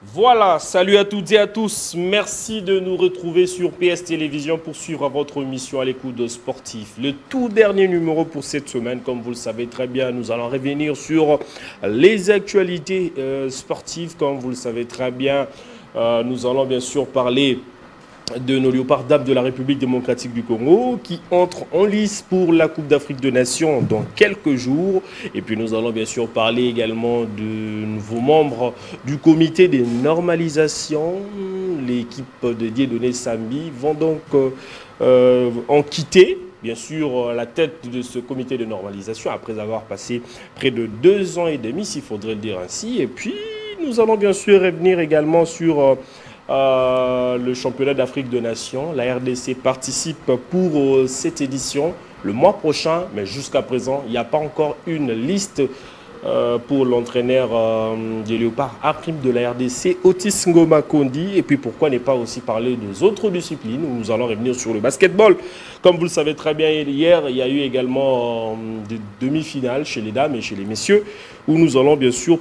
Voilà, salut à toutes et à tous. Merci de nous retrouver sur PS Télévision pour suivre votre émission à l'écoute de Sportif. Le tout dernier numéro pour cette semaine, comme vous le savez très bien, nous allons revenir sur les actualités sportives. Comme vous le savez très bien, nous allons bien sûr parler de nos léopards d'Ab de la République démocratique du Congo qui entrent en lice pour la Coupe d'Afrique des Nations dans quelques jours. Et puis nous allons bien sûr parler également de nouveaux membres du comité des normalisations. L'équipe de Dieudonné Sambi vont donc en quitter bien sûr la tête de ce comité de normalisation après avoir passé près de 2 ans et demi, s'il faudrait le dire ainsi. Et puis nous allons bien sûr revenir également sur le championnat d'Afrique des Nations. La RDC participe pour cette édition le mois prochain, mais jusqu'à présent, il n'y a pas encore une liste pour l'entraîneur des Léopards A' de la RDC, Otis Ngoma Kondi. Et puis pourquoi ne pas aussi parler des autres disciplines où nous allons revenir sur le basketball. Comme vous le savez très bien, hier, il y a eu également des demi-finales chez les dames et chez les messieurs, où nous allons bien sûr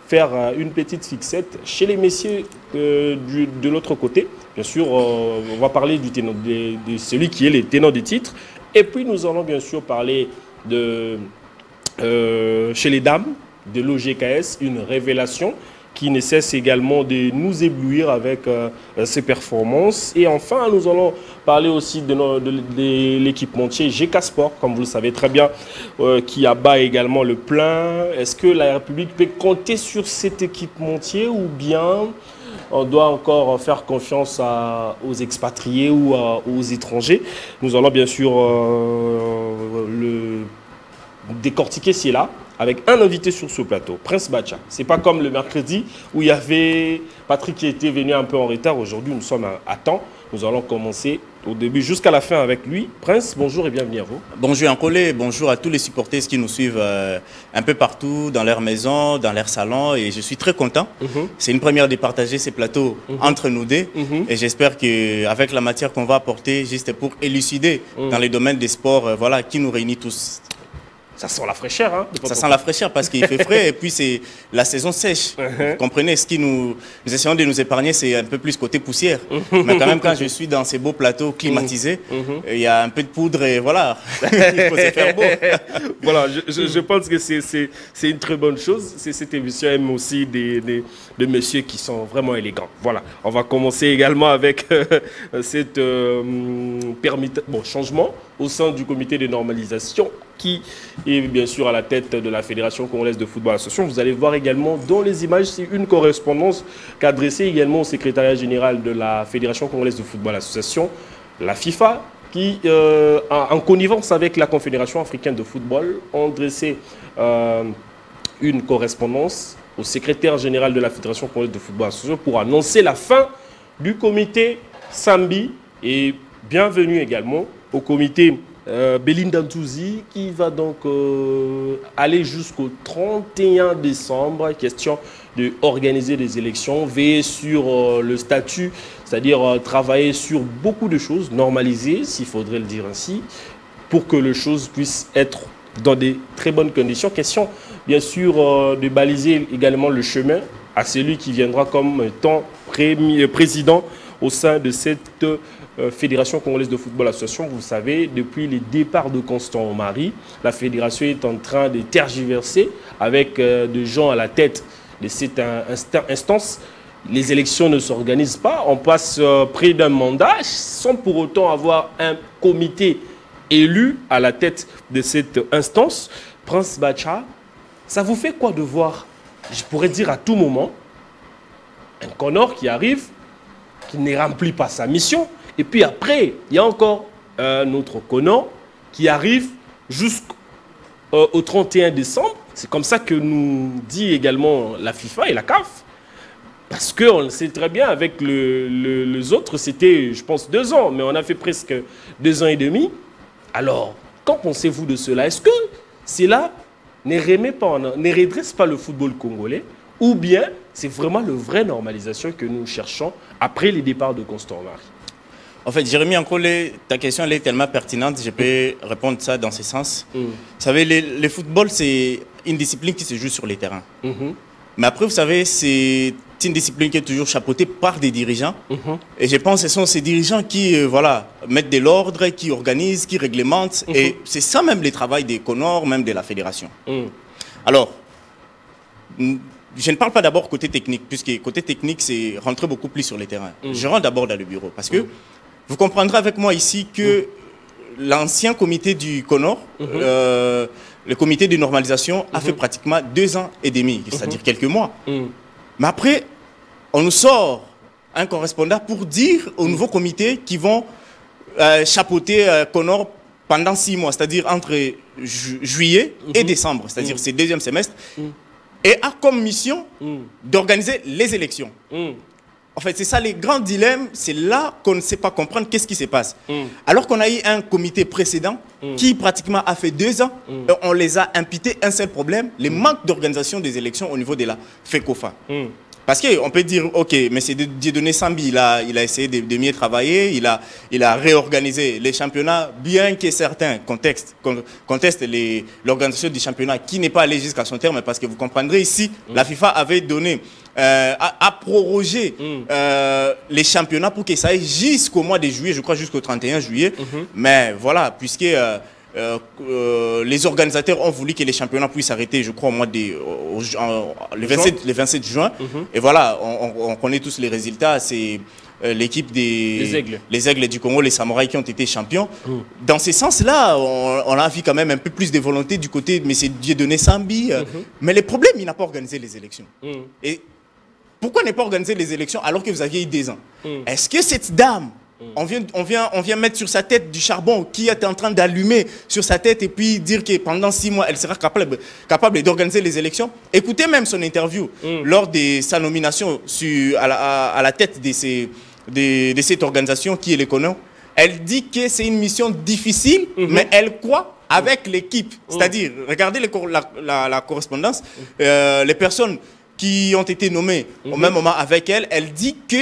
faire une petite fixette chez les messieurs de l'autre côté. Bien sûr, on va parler du ténor, de celui qui est le ténor des titres. Et puis, nous allons bien sûr parler de, chez les dames, de l'OGKS, une révélation qui ne cesse également de nous éblouir avec ses performances. Et enfin, nous allons parler aussi de l'équipementier GK Sport, comme vous le savez très bien, qui abat également le plein. Est-ce que la République peut compter sur cet équipementier ou bien on doit encore faire confiance aux expatriés ou aux étrangers? Nous allons bien sûr le décortiquer cela avec un invité sur ce plateau, Prince Bacha. C'est pas comme le mercredi où il y avait Patrick qui était venu un peu en retard. Aujourd'hui, nous sommes à temps. Nous allons commencer au début jusqu'à la fin avec lui. Prince, bonjour et bienvenue à vous. Bonjour Ancolé, bonjour à tous les supporters qui nous suivent un peu partout, dans leur maison, dans leur salon. Et je suis très content. C'est une première de partager ces plateaux entre nous deux. Et j'espère qu'avec la matière qu'on va apporter, juste pour élucider dans les domaines des sports, voilà, qui nous réunit tous. Ça sent la fraîcheur, hein? Ça sent la fraîcheur parce qu'il fait frais et puis c'est la saison sèche. Vous comprenez, ce qui nous essayons de nous épargner, c'est un peu plus côté poussière. Mais quand même, quand je suis dans ces beaux plateaux climatisés, il y a un peu de poudre et voilà, il faut se faire beau. Voilà, je pense que c'est une très bonne chose. Cette émission aime aussi des messieurs qui sont vraiment élégants. Voilà, on va commencer également avec cette changement au sein du comité de normalisation qui est bien sûr à la tête de la Fédération congolaise de football association. Vous allez voir également dans les images, c'est une correspondance qu'a adressée également au secrétariat général de la Fédération congolaise de football association, la FIFA, qui, en connivence avec la Confédération africaine de football, ont dressé une correspondance au secrétaire général de la Fédération congolaise de football association pour annoncer la fin du comité Sambi et bienvenue également au comité Belinda Ntouzi qui va donc aller jusqu'au 31 décembre. Question d'organiser des élections, veiller sur le statut, c'est-à-dire travailler sur beaucoup de choses, normaliser, s'il faudrait le dire ainsi, pour que les choses puissent être dans des très bonnes conditions. Question, bien sûr, de baliser également le chemin à celui qui viendra comme étant président au sein de cette Fédération congolaise de football association. Vous savez, depuis le départ de Constant Omari, la fédération est en train de tergiverser avec des gens à la tête de cette instance. Les élections ne s'organisent pas. On passe près d'un mandat sans pour autant avoir un comité élu à la tête de cette instance. Prince Bacha, ça vous fait quoi de voir, je pourrais dire à tout moment, un Connor qui arrive, qui ne remplit pas sa mission. Et puis après, il y a encore un autre Connor qui arrive jusqu'au 31 décembre. C'est comme ça que nous dit également la FIFA et la CAF. Parce qu'on le sait très bien, avec les autres, c'était, je pense, 2 ans. Mais on a fait presque 2 ans et demi. Alors, qu'en pensez-vous de cela? Est-ce que cela ne redresse pas le football congolais? Ou bien c'est vraiment la vraie normalisation que nous cherchons après les départs de Constant Omari? En fait, Jérémy Ancolé, ta question elle est tellement pertinente, je peux répondre ça dans ce sens. Vous savez, le football, c'est une discipline qui se joue sur les terrains. Mais après, vous savez, c'est une discipline qui est toujours chapeautée par des dirigeants. Et je pense que ce sont ces dirigeants qui voilà, mettent de l'ordre, qui organisent, qui réglementent. Et c'est ça même le travail des Conors, même de la fédération. Alors, je ne parle pas d'abord côté technique, puisque côté technique, c'est rentrer beaucoup plus sur les terrains. Je rentre d'abord dans le bureau, parce que vous comprendrez avec moi ici que l'ancien comité du Conor, le comité de normalisation, a fait pratiquement 2 ans et demi, c'est-à-dire quelques mois. Mais après, on nous sort un correspondant pour dire au nouveau comité qu'ils vont chapeauter Conor pendant 6 mois, c'est-à-dire entre juillet et décembre, c'est-à-dire c'est 2e semestre, et a comme mission d'organiser les élections. En fait, c'est ça les grands dilemmes, c'est là qu'on ne sait pas comprendre qu'est-ce qui se passe. Alors qu'on a eu un comité précédent qui pratiquement a fait 2 ans, et on les a imputés un seul problème, le manque d'organisation des élections au niveau de la FECOFA. Parce qu'on peut dire, ok, mais c'est Dieudonné Sambi, il a essayé de mieux travailler, il a réorganisé les championnats, bien que certains contestent l'organisation du championnat qui n'est pas allé jusqu'à son terme, parce que vous comprendrez ici, la FIFA avait donné, a prorogé les championnats pour que ça aille jusqu'au mois de juillet, je crois jusqu'au 31 juillet, mais voilà, puisque... les organisateurs ont voulu que les championnats puissent s'arrêter, je crois, au mois le 27 juin. Et voilà, on connaît tous les résultats. C'est l'équipe des Aigles du Congo, les Samouraïs qui ont été champions. Dans ce sens-là, on a vu quand même un peu plus de volonté du côté de M. Dieudonné Sambi. Mais le problème, il n'a pas organisé les élections. Et pourquoi ne pas organiser les élections alors que vous aviez eu 2 ans? Est-ce que cette dame... On vient mettre sur sa tête du charbon qui est en train d'allumer sur sa tête et puis dire que pendant 6 mois, elle sera capable d'organiser les élections. Écoutez même son interview lors de sa nomination à la tête de cette organisation qui est l'Econo. Elle dit que c'est une mission difficile, mais elle croit avec l'équipe. C'est-à-dire, regardez la correspondance, les personnes qui ont été nommées au même moment avec elle, elle dit que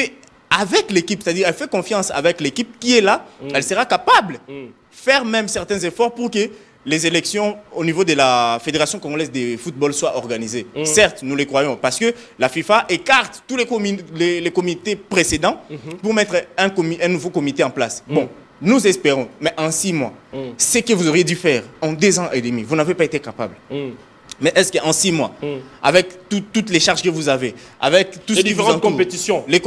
avec l'équipe, c'est-à-dire elle fait confiance avec l'équipe qui est là, elle sera capable de faire même certains efforts pour que les élections au niveau de la Fédération congolaise de football soient organisées. Certes, nous les croyons, parce que la FIFA écarte tous les comités précédents pour mettre un nouveau comité en place. Bon, nous espérons, mais en 6 mois, ce que vous auriez dû faire en 2 ans et demi, vous n'avez pas été capable. Mais est-ce qu'en 6 mois, avec toutes les charges que vous avez, avec tout les différentes compétitions, les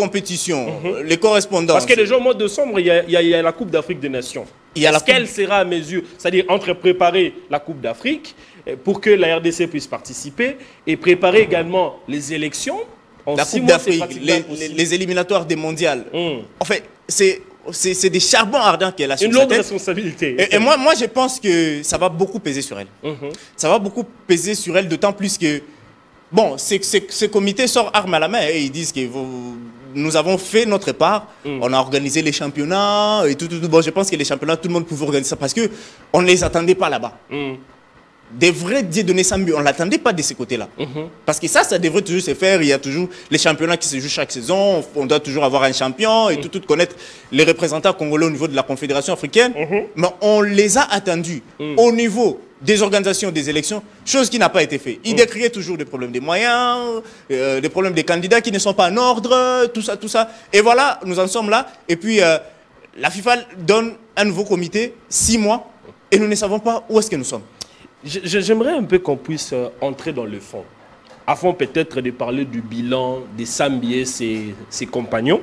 correspondances... Parce que déjà au mois de décembre, il y a la Coupe d'Afrique des Nations. Est-ce qu'elle sera à mesure, c'est-à-dire entre préparer la Coupe d'Afrique pour que la RDC puisse participer et préparer également les élections en la 6 Coupe mois, d'Afrique, les éliminatoires des mondiales. En fait, c'est des charbons ardents qu'elle a sur sa tête. Une lourde responsabilité. Et moi, je pense que ça va beaucoup peser sur elle. Ça va beaucoup peser sur elle, d'autant plus que, bon, ce comité sort arme à la main et ils disent que nous avons fait notre part. On a organisé les championnats et tout. Bon, je pense que les championnats, tout le monde pouvait organiser ça parce qu'on ne les attendait pas là-bas. Des vrais Dieudonné Sambi, on ne l'attendait pas de ce côté-là. Parce que ça devrait toujours se faire. Il y a toujours les championnats qui se jouent chaque saison. On doit toujours avoir un champion et tout connaître les représentants congolais au niveau de la Confédération africaine. Mais on les a attendus au niveau des organisations des élections, chose qui n'a pas été faite. Ils décriaient toujours des problèmes de moyens, des problèmes des candidats qui ne sont pas en ordre, tout ça. Et voilà, nous en sommes là. Et puis, la FIFA donne un nouveau comité, 6 mois, et nous ne savons pas où est-ce que nous sommes. J'aimerais un peu qu'on puisse entrer dans le fond, afin peut-être de parler du bilan de Sambi et ses compagnons.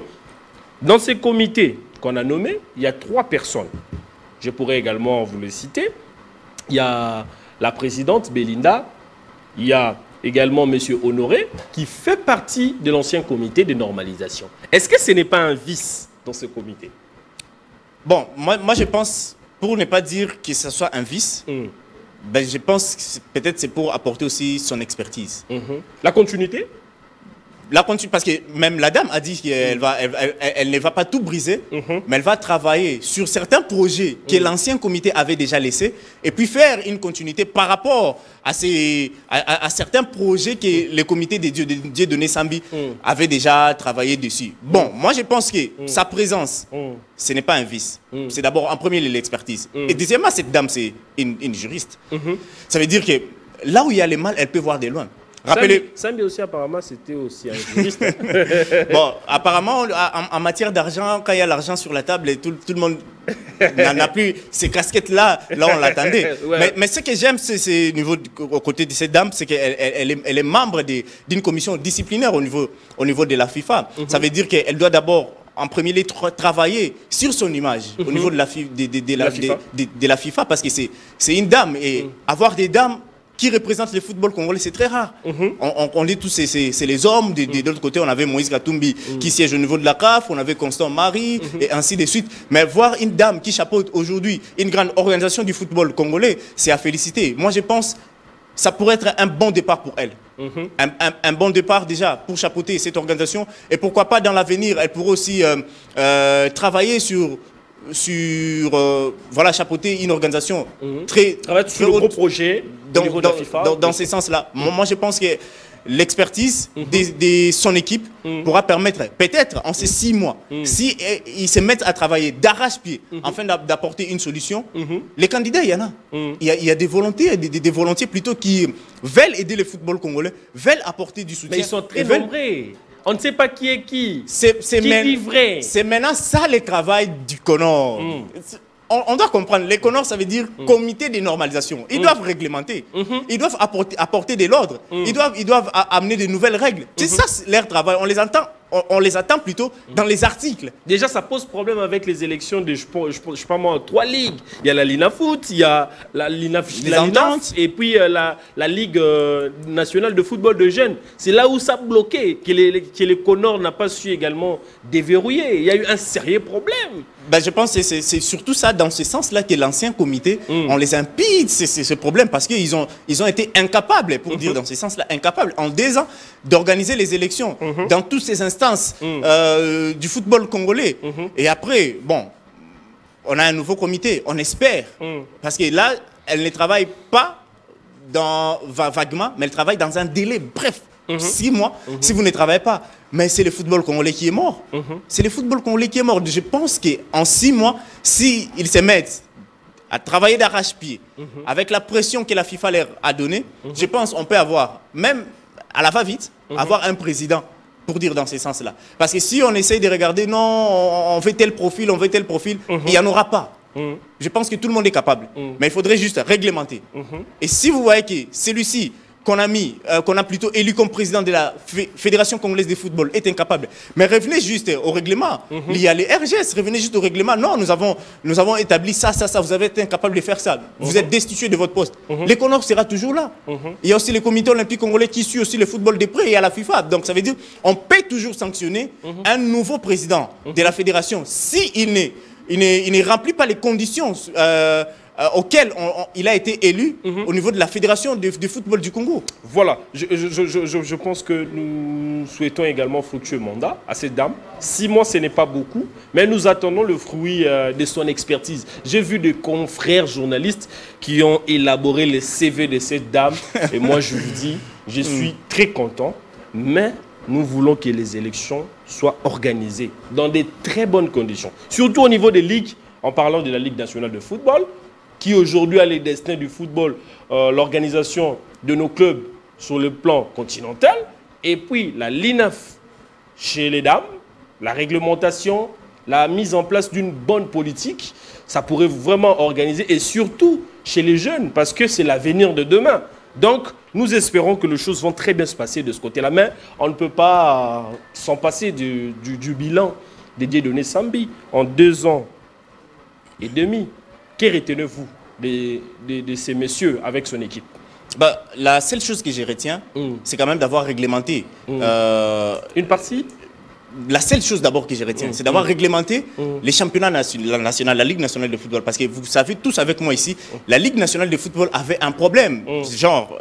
Dans ces comités qu'on a nommés, il y a 3 personnes. Je pourrais également vous les citer. Il y a la présidente Belinda, il y a également M. Honoré, qui fait partie de l'ancien comité de normalisation. Est-ce que ce n'est pas un vice dans ce comité? Bon, moi je pense, pour ne pas dire que ce soit un vice, ben, je pense que peut-être c'est pour apporter aussi son expertise. La continuité? Parce que même la dame a dit qu'elle elle ne va pas tout briser, mais elle va travailler sur certains projets que l'ancien comité avait déjà laissés et puis faire une continuité par rapport à certains projets que le comité de Dieudonné Sambi avait déjà travaillé dessus. Bon, moi je pense que sa présence, ce n'est pas un vice. C'est d'abord en premier l'expertise. Et deuxièmement, cette dame, c'est une juriste. Ça veut dire que là où il y a le mal, elle peut voir de loin. Rappelez... Sambi aussi, apparemment, c'était aussi un juriste. Bon, apparemment, en matière d'argent, quand il y a l'argent sur la table, et tout le monde n'a plus ces casquettes-là. Là, on l'attendait. Ouais. Mais ce que j'aime, c'est au côté de cette dame, c'est qu'elle est membre d'une commission disciplinaire au niveau de la FIFA. Ça veut dire qu'elle doit d'abord, en premier lieu, travailler sur son image au niveau de la FIFA, parce que c'est une dame. Et avoir des dames qui représentent le football congolais, c'est très rare. On dit tous, c'est les hommes. De l'autre côté, on avait Moïse Katumbi qui siège au niveau de la CAF, on avait Constant Marie, et ainsi de suite. Mais voir une dame qui chapeaute aujourd'hui une grande organisation du football congolais, c'est à féliciter. Moi, je pense que ça pourrait être un bon départ pour elle. Un bon départ déjà pour chapeauter cette organisation. Et pourquoi pas dans l'avenir, elle pourrait aussi travailler sur voilà, chapeauter une organisation très sur le gros projet au niveau de la FIFA. Dans ce sens-là. Moi, je pense que l'expertise de son équipe pourra permettre, peut-être en ces 6 mois, si ils se mettent à travailler d'arrache-pied afin d'apporter une solution, les candidats, il y en a. Il y a des volontés, des volontiers plutôt qui veulent aider le football congolais, veulent apporter du soutien. Mais ils sont très nombreux. On ne sait pas qui est qui. Qui vivrait. C'est maintenant ça le travail du CONOR. On doit comprendre, les CONOR, ça veut dire comité de normalisation. Ils doivent réglementer, ils doivent apporter de l'ordre, ils doivent amener de nouvelles règles. C'est ça leur travail, on les attend plutôt dans les articles. Déjà, ça pose problème avec les élections de, je sais pas moi, 3 ligues. Il y a la Lina Foot, il y a la Linaf, et puis la Ligue nationale de football de jeunes. C'est là où ça a bloqué, que les CONOR n'a pas su également déverrouiller. Il y a eu un sérieux problème. Ben, je pense que c'est surtout ça, dans ce sens-là, que l'ancien comité, on les impide ce problème, parce qu'ils ont été incapables, pour dire dans ce sens-là, incapables, en 2 ans, d'organiser les élections dans toutes ces instances du football congolais. Et après, bon, on a un nouveau comité, on espère, parce que là, elle ne travaille pas vaguement, mais elle travaille dans un délai bref. 6 mois, si vous ne travaillez pas. Mais c'est le football congolais qui est mort. C'est le football congolais qui est mort. Je pense qu'en 6 mois, s'ils se mettent à travailler d'arrache-pied, avec la pression que la FIFA leur a donnée, je pense qu'on peut avoir, même à la va-vite, avoir un président, pour dire dans ce sens-là. Parce que si on essaye de regarder, non, on fait tel profil, il n'y en aura pas. Je pense que tout le monde est capable. Mais il faudrait juste réglementer. Et si vous voyez que celui-ci, qu'on a plutôt élu comme président de la Fédération congolaise de football est incapable. Mais revenez juste au règlement. Il y a les RGS, revenez juste au règlement. Non, nous avons établi ça, vous avez été incapable de faire ça. Vous êtes destitué de votre poste. Les CONOR sera toujours là. Il y a aussi le comité olympique congolais qui suit aussi le football de près et à la FIFA. Donc ça veut dire qu'on peut toujours sanctionner un nouveau président de la fédération s'il ne remplit pas les conditions auquel il a été élu au niveau de la Fédération de football du Congo. Voilà, je pense que nous souhaitons également fructueux mandat à cette dame. 6 mois, ce n'est pas beaucoup, mais nous attendons le fruit de son expertise. J'ai vu des confrères journalistes qui ont élaboré le CV de cette dame, et moi je vous dis, je suis très content, mais nous voulons que les élections soient organisées dans de très bonnes conditions. Surtout au niveau des ligues, en parlant de la Ligue nationale de football, qui aujourd'hui a les destins du football, l'organisation de nos clubs sur le plan continental, et puis la LINAF chez les dames, la réglementation, la mise en place d'une bonne politique, ça pourrait vraiment organiser, et surtout chez les jeunes, parce que c'est l'avenir de demain. Donc, nous espérons que les choses vont très bien se passer de ce côté-là, mais on ne peut pas s'en passer du bilan de Dieudonné Sambi en 2 ans et demi. Que retenez-vous de ces messieurs avec son équipe? Bah, la seule chose que je retiens, c'est quand même d'avoir réglementé. Une partie? La seule chose d'abord que je retiens, c'est d'avoir réglementé les championnats nationaux, la Ligue nationale de football. Parce que vous savez tous avec moi ici, la Ligue nationale de football avait un problème. Genre,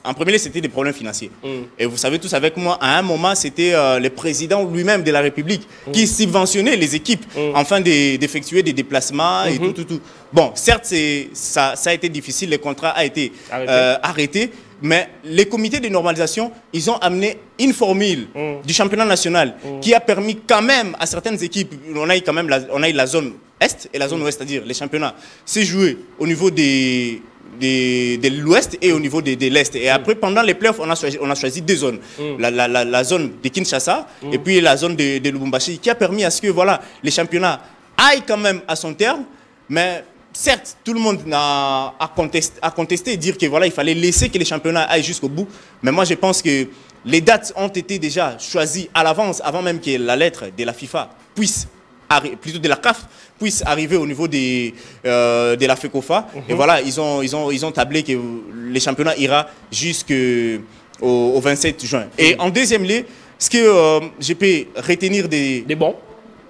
en premier lieu, c'était des problèmes financiers. Et vous savez tous avec moi, à un moment, c'était le président lui-même de la République qui subventionnait les équipes afin d'effectuer des déplacements et tout. Bon, certes, ça a été difficile, le contrat a été arrêté. Mais les comités de normalisation, ils ont amené une formule du championnat national qui a permis quand même à certaines équipes, on a eu la zone Est et la zone Ouest, c'est-à-dire les championnats, c'est joué au niveau des de l'Ouest et au niveau de l'Est. Et après, pendant les playoffs, on a choisi deux zones. La zone de Kinshasa et puis la zone de Lubumbashi, qui a permis à ce que voilà, les championnats aillent quand même à son terme. Mais certes, tout le monde a contesté et dire que voilà, il fallait laisser que les championnats aillent jusqu'au bout. Mais moi, je pense que les dates ont été déjà choisies à l'avance, avant même que la lettre de la FIFA puisse plutôt de la CAF puisse arriver au niveau de la FECOFA. Et voilà, ils ont tablé que les championnats ira jusqu'au 27 juin. Et en deuxième lieu, ce que je peux retenir des bons.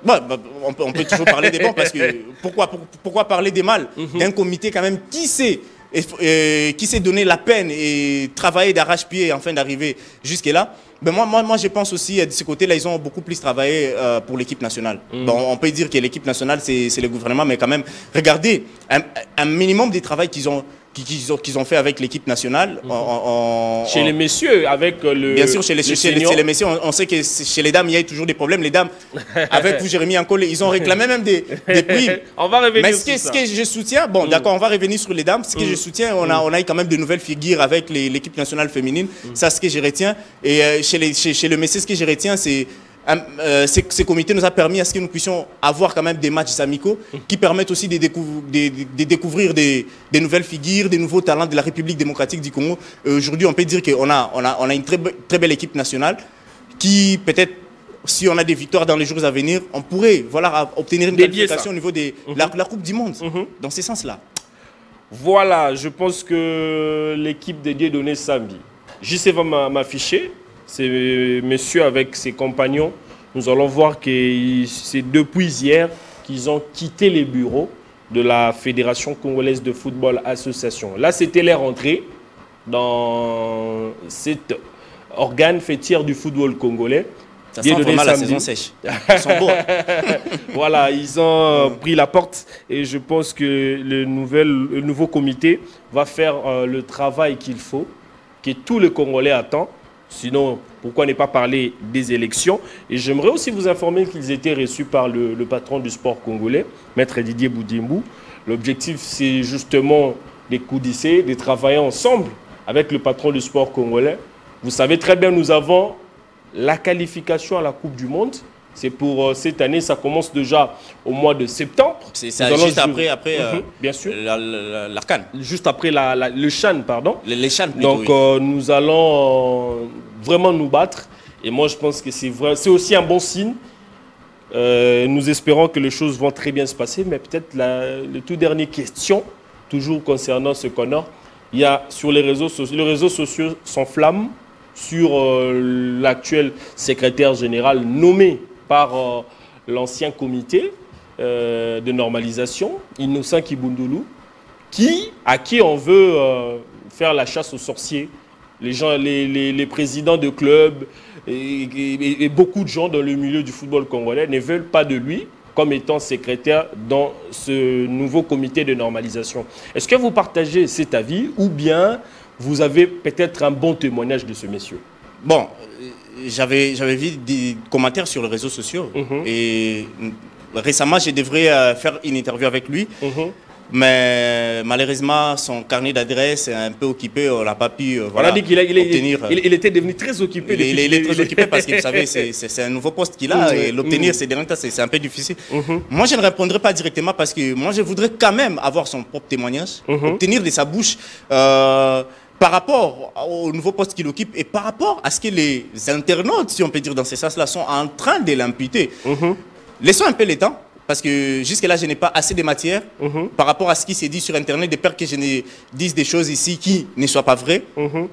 Bon, on peut toujours parler des bons parce que pourquoi parler des mal d'un comité quand même qui s'est donné la peine et travaillé d'arrache-pied afin d'arriver jusque-là. Ben moi, je pense aussi, de ce côté-là, ils ont beaucoup plus travaillé pour l'équipe nationale. Bon, on peut dire que l'équipe nationale, c'est le gouvernement, mais quand même, regardez, un minimum de travail qu'ils ont fait avec l'équipe nationale. Chez les messieurs, avec le bien sûr, chez les messieurs, on sait que chez les dames, il y a toujours des problèmes. Les dames, avec vous, Jérémy Ankole, ils ont réclamé même des primes. On va revenir sur ça. Ce que je soutiens, bon, d'accord, on va revenir sur les dames. Ce que je soutiens, on a eu quand même de nouvelles figures avec l'équipe nationale féminine. Ça, ce que je retiens. Et chez le messieurs, ce que je retiens, c'est ce comité nous a permis à ce que nous puissions avoir quand même des matchs amicaux qui permettent aussi de découvrir des nouvelles figures, des nouveaux talents de la République démocratique du Congo. Aujourd'hui, on peut dire qu'on a une très belle équipe nationale qui, peut-être, si on a des victoires dans les jours à venir, on pourrait voilà, obtenir une qualification au niveau de la Coupe du Monde, dans ce sens-là. Voilà, je pense que l'équipe de Dieudonné Sambi, JC va m'afficher. Ces messieurs avec ses compagnons, nous allons voir que c'est depuis hier qu'ils ont quitté les bureaux de la Fédération congolaise de football association. Là, c'était leur entrée dans cet organe fêtière du football congolais. Ça sent vraiment la saison sèche. Ils sont beaux. Voilà, ils ont pris la porte et je pense que le nouveau comité va faire le travail qu'il faut, que tout le Congolais attend. Sinon, pourquoi ne pas parler des élections? Et j'aimerais aussi vous informer qu'ils étaient reçus par le patron du sport congolais, Maître Didier Boudimbu. L'objectif, c'est justement de coulisser, de travailler ensemble avec le patron du sport congolais. Vous savez très bien, nous avons la qualification à la Coupe du Monde. C'est pour cette année, ça commence déjà au mois de septembre. C'est juste après bien sûr. La CAN. Juste après le CHAN, pardon. Les CHAN plutôt, donc, oui. Nous allons vraiment nous battre. Et moi, je pense que c'est aussi un bon signe. Nous espérons que les choses vont très bien se passer. Mais peut-être la toute dernière question, toujours concernant ce Connor. Il y a sur les réseaux sociaux s'enflamment sur l'actuel secrétaire général nommé par l'ancien comité de normalisation, Innocent Kibundulu, à qui on veut faire la chasse aux sorciers. Les présidents de clubs et beaucoup de gens dans le milieu du football congolais ne veulent pas de lui comme étant secrétaire dans ce nouveau comité de normalisation. Est-ce que vous partagez cet avis ou bien vous avez peut-être un bon témoignage de ce monsieur? Bon, j'avais vu des commentaires sur les réseaux sociaux et récemment, je devrais faire une interview avec lui. Mais malheureusement, son carnet d'adresse est un peu occupé. On n'a pas pu voilà, on a dit qu'il il était devenu très occupé. Il est très occupé parce que vous savez, c'est un nouveau poste qu'il a et l'obtenir, c'est un peu difficile. Moi, je ne répondrai pas directement parce que moi, je voudrais quand même avoir son propre témoignage, obtenir de sa bouche par rapport au nouveau poste qu'il occupe et par rapport à ce que les internautes, si on peut dire dans ce sens-là, sont en train de l'imputer. Laissons un peu le temps. Parce que jusque-là, je n'ai pas assez de matière par rapport à ce qui s'est dit sur Internet, de peur que je ne dise des choses ici qui ne soient pas vraies.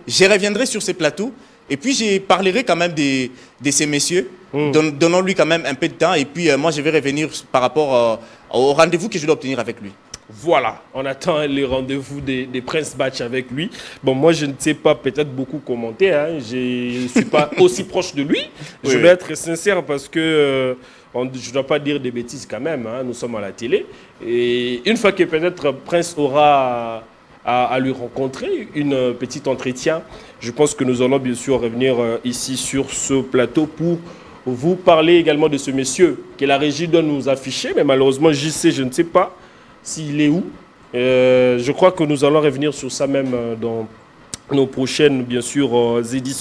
Je reviendrai sur ces plateaux et puis je parlerai quand même de ces messieurs. Donnons-lui quand même un peu de temps et puis moi, je vais revenir par rapport au rendez-vous que je dois obtenir avec lui. Voilà, on attend les rendez-vous des Prince Batch avec lui. Bon, moi, je ne sais pas peut-être beaucoup commenter. Hein. Je ne suis pas aussi proche de lui. Je vais être sincère parce que je ne dois pas dire des bêtises quand même. Hein. Nous sommes à la télé. Et une fois que peut-être Prince aura à lui rencontrer, une petite entretien, je pense que nous allons bien sûr revenir ici sur ce plateau pour vous parler également de ce monsieur que la régie doit nous afficher. Mais malheureusement, je ne sais pas s'il est où. Je crois que nous allons revenir sur ça même dans nos prochaines, bien sûr, éditions.